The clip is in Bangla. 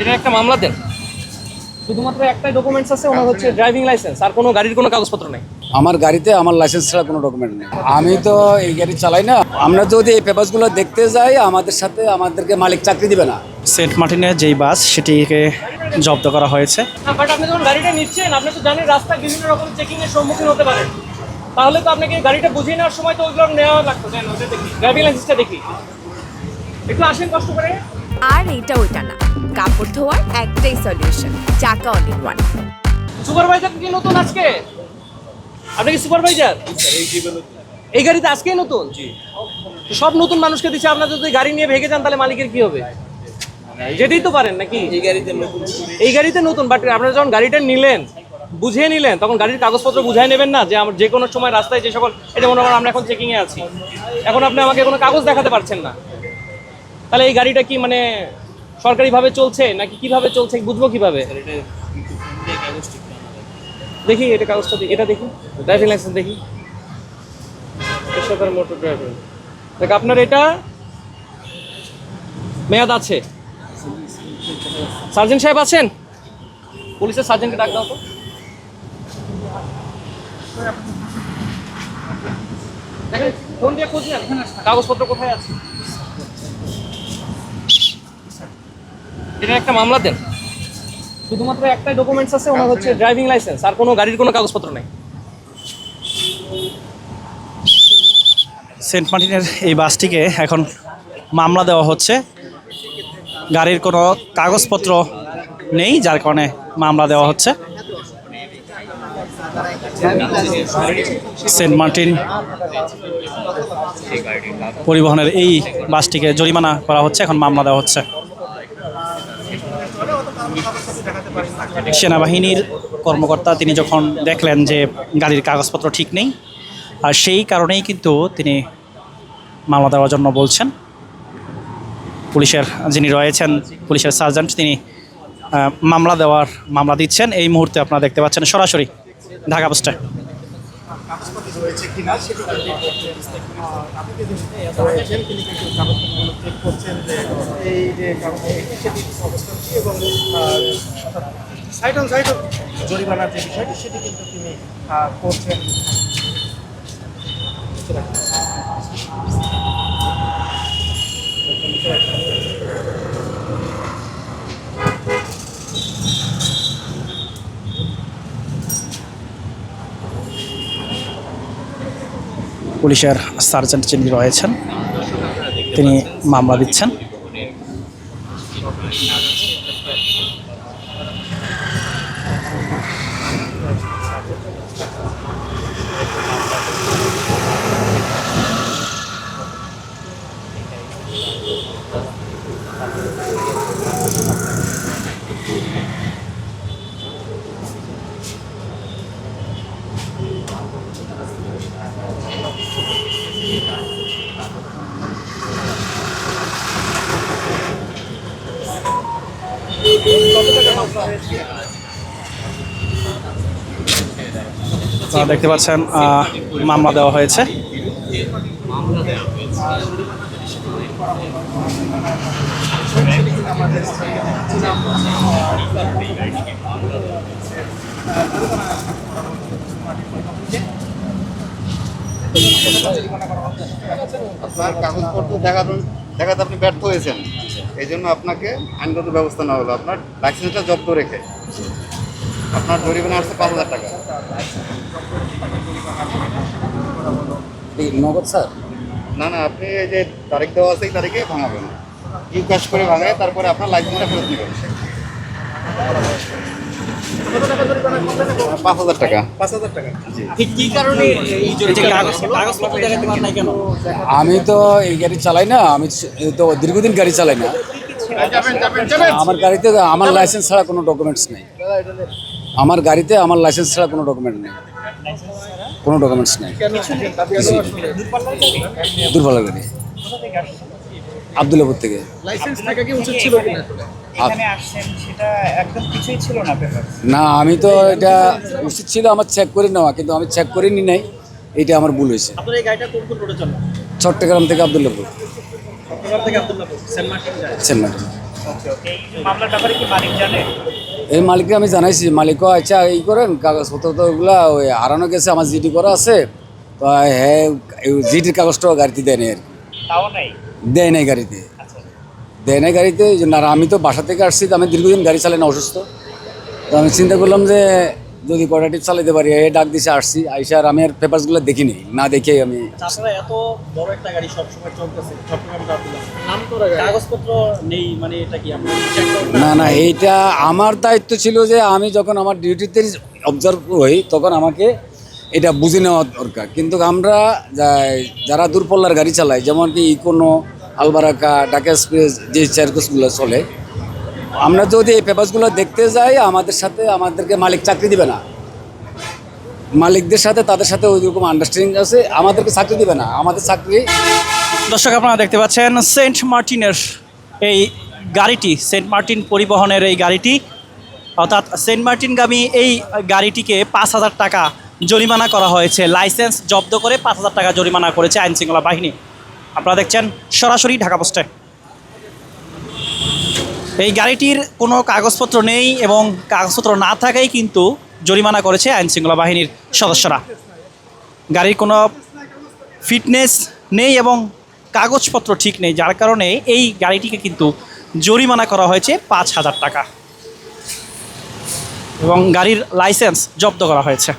এটা একটা মামলা দেন। শুধুমাত্র একটাই ডকুমেন্টস আছে, ওনার হচ্ছে ড্রাইভিং লাইসেন্স, আর কোনো গাড়ির কোনো কাগজপত্র নেই। আমার গাড়িতে আমার লাইসেন্স ছাড়া কোনো ডকুমেন্ট নেই। আমি তো এই গাড়ি চালাই না। আমরা যদি এই পেপারসগুলো দেখতে যাই আমাদেরকে মালিক চাকরি দিবে না। সেন্ট মার্টিনের যেই বাস সেটিকে জব্দ করা হয়েছে। বাট আপনি যখন গাড়িটা নিচ্ছেন, আপনি তো জানেন রাস্তায় বিভিন্ন রকম চেকিং এর সম্মুখীন হতে পারেন। তাহলে তো আপনাকে গাড়িটা বুঝিয়ে নেওয়ার সময় তো ওইগুলো নেওয়া লাগতো। দেন ওটা দেখি, ড্রাইভিং লাইসেন্সটা দেখি। একটু আসেন কষ্ট করে। আর এইটা ওইটা না, কাপড় ধোয়ার একটাই সলিউশন, চাকা অল ইন ওয়ান। সুপারভাইজার কি নতুন আজকে? আপনি কি সুপারভাইজার? এই গাড়িতে আজকেই নতুন? তো সব নতুন মানুষকে দিচ্ছে, আপনার যদি গাড়ি নিয়ে ভেঙে যান তাহলে মালিকের কি হবে? যেতেই তো পারেন নাকি? এই গাড়িতে নতুন, বাট আপনারা যখন গাড়িটা নিলেন, বুঝিয়ে নিলেন, তখন গাড়ির কাগজপত্র বুঝাই নেবেন না যে আমার যে কোনো সময় রাস্তায় যে সকল, এটা মনে করেন আমরা এখন চেকিং এ আছি, এখন আপনি আমাকে কোনো কাগজ দেখাতে পারছেন না, তাহলে এই গাড়িটা কি মানে সরকারিভাবে চলছে নাকি কিভাবে চলছে বুঝবো কিভাবে? দেখি এটা কাগজটা, এটা দেখি, ড্রাইভিং লাইসেন্স দেখি, পেশাদার মোটর ড্রাইভার। দেখ আপনার এটা মেয়াদ আছে। সার্জেন্ট সাহেব আছেন? পুলিশের সার্জেন্টকে ডাক দাও তো। দেখেন ফোন দিয়ে খোঁজ নেন কাগজপত্র কোথায় আছে। এটা একটা মামলা দেন। শুধুমাত্র একটাই ডকুমেন্টস আছে, ওনার হচ্ছে ড্রাইভিং লাইসেন্স, আর কোনো গাড়ির কোনো কাগজপত্র নেই। সেন্ট মার্টিনের এই বাসটিকে এখন মামলা দেওয়া হচ্ছে। গাড়ির কোনো কাগজপত্র নেই, যার কারণে মামলা দেওয়া হচ্ছে। সেন্ট মার্টিন পরিবহনের এই বাসটিকে জরিমানা করা হচ্ছে, এখন মামলা দেওয়া হচ্ছে। সেনাবাহিনীর কর্মকর্তা তিনি যখন দেখলেন যে গাড়ির কাগজপত্র ঠিক নেই, আর সেই কারণেই কিন্তু তিনি মামলা দেওয়ার জন্য বলছেন। পুলিশের যিনি রয়েছেন, পুলিশের সার্জেন্ট, তিনি মামলা দিচ্ছেন। এই মুহূর্তে আপনারা দেখতে পাচ্ছেন সরাসরি ঢাকা পোস্টে। জরিমানার যে বিষয়টি সেটি কিন্তু তিনি করছেন। পুলিশের সার্জেন্ট যিনি রয়েছেন তিনি মামলা দিচ্ছেন। দেখতে পাচ্ছেন মামলা দেওয়া হয়েছে। আপনার কাগজপত্র দেখাতে আপনি ব্যর্থ হয়েছেন, এই জন্য আপনাকে আইনগত ব্যবস্থা নেওয়া হলো। আপনার লাইসেন্সটা জব্দ রেখে আপনার জরিমানা আসছে 5,000 টাকা। নগদ স্যার? না, আপনি এই যে তারিখ দেওয়া আছে এই তারিখে ভাঙাবেন, ই ক্যাশ করে ভাঙায় তারপরে আপনার লাইসেন্সটা ফেরত দেবেন। 5,000 টাকা। 5,000 টাকা। ঠিক কি কারণে এই কাগজপত্র দেখাতে পারেন না কেন? আমি তো এই গাড়ি চালাই না। আমি তো দীর্ঘদিন গাড়ি চালাই না। আমার গাড়িতে আমার লাইসেন্স ছাড়া কোনো ডকুমেন্টস নেই। আমার গাড়িতে আমার লাইসেন্স ছাড়া কোনো ডকুমেন্ট নেই, কোনো ডকুমেন্টস নেই। দূরপাল্লার গাড়ি, আব্দুল্লাপুর থেকে। লাইসেন্স থাকা কি উচিত ছিল কিনা? এখানে আসছেন সেটা একদম কিছুই ছিল না পেপার। না, আমি তো এটা উচিত ছিল আমার চেক করে নেওয়া, কিন্তু আমি চেক করে নি নাই। এইটা আমার ভুল হয়েছে। আপনার এই গাড়িটা কোন কোন রোডে চলে? চট্টগ্রাম থেকে আব্দুল্লাপুর। চট্টগ্রাম থেকে আব্দুল্লাহপুর, সেন্ট মার্টিন যায়। Saint Martin. ওকে ওকে, এই যে মামলার ব্যাপারে কি মালিক জানে? এই মালিককে আমি জানাইছি, মালিকও আচ্ছা এই করেন কাগজপত্র তো ওগুলা ওই হারানো গেছে, আমার জিডি করা আছে, তো হ্যাঁ জিডির কাগজটাও গাড়িতে দেয় নাই আর কি, তাও নাই। দেয় নাই গাড়িতে, আচ্ছা দেয় নাই গাড়িতে। এই জন্য আর আমি তো বাসা থেকে আসছি, তো আমি দীর্ঘদিন গাড়ি চালাই না, অসুস্থ। তো আমি চিন্তা করলাম যে যদি কটাটি চালাতে পারি, এই ডাক দিছে আসছি, আইসা আর আমি আর পেপারসগুলো দেখিনি, না দেখে আমি আপনারা এত বড় একটা গাড়ি সবসময় চলতেছে, চট্টগ্রাম নাম করা কাগজপত্র নেই, মানে এটা কি আমরা চেক করব? না না, এইটা আমার দায়িত্ব ছিল যে আমি যখন আমার ডিউটিতে অবজার্ভ হই তখন আমাকে এটা বুঝে নেওয়া দরকার। কিন্তু আমরা যারা দূরপল্লার গাড়ি চালাই, যেমন কি ইকোনো, আলবারাকা, ঢাকা এক্সপ্রেস, যে সার্ভিসগুলো চলে, আমরা যদি এই পেপারসগুলো দেখতে যাই, আমাদেরকে মালিক চাকরি দিবে না। মালিকদের সাথে তাদের সাথে ওই রকম আন্ডারস্ট্যান্ডিং আছে, আমাদেরকে চাকরি দিবে না, আমাদের চাকরি। দর্শক আপনারা দেখতে পাচ্ছেন সেন্ট মার্টিনের এই গাড়িটি, সেন্ট মার্টিন পরিবহনের এই গাড়িটি, অর্থাৎ সেন্ট মার্টিনগামী এই গাড়িটিকে 5,000 টাকা জরিমানা করা হয়েছে। লাইসেন্স জব্দ করে 5,000 টাকা জরিমানা করেছে আইনশৃঙ্খলা বাহিনী। আপনারা দেখছেন সরাসরি ঢাকা পোস্টে। এই গাড়িটির কোনো কাগজপত্র নেই এবং কাগজপত্র না থাকাই কিন্তু জরিমানা করেছে আইনশৃঙ্খলা বাহিনীর সদস্যরা। গাড়ির কোনো ফিটনেস নেই এবং কাগজপত্র ঠিক নেই, যার কারণে এই গাড়িটিকে কিন্তু জরিমানা করা হয়েছে 5,000 টাকা এবং গাড়ির লাইসেন্স জব্দ করা হয়েছে।